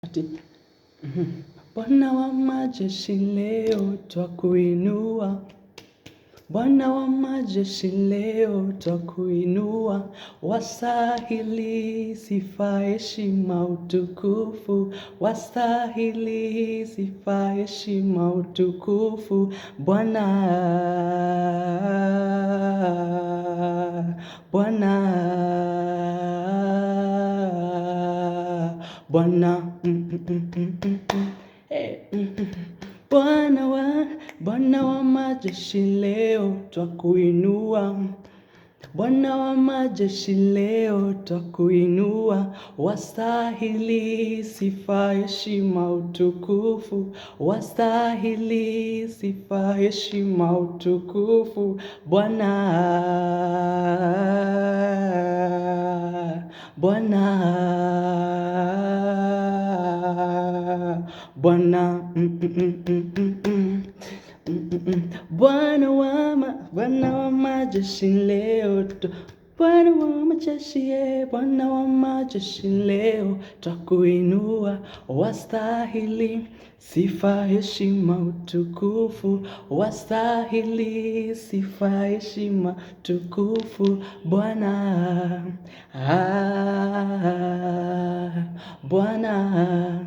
Ati, Bwana wa majeshi leo twakuinua, Bwana wa majeshi leo twakuinua, wastahili sifa, heshima, utukufu, wastahili sifa, heshima, utukufu, Bwana, Bwana, Bwana, Bwana wa majeshi leo twakuinua, Bwana wa majeshi leo twakuinua, wastahili sifa, heshima, utukufu, wastahili sifa, heshima, utukufu, Bwana, Bwana, Bwana, Bwana wa majeshi leo, Bwana wa majeshi, Bwana wa majeshi leo twakuinua, wastahili sifa, heshima, utukufu, wastahili sifa, heshima, utukufu, Bwana, Bwana,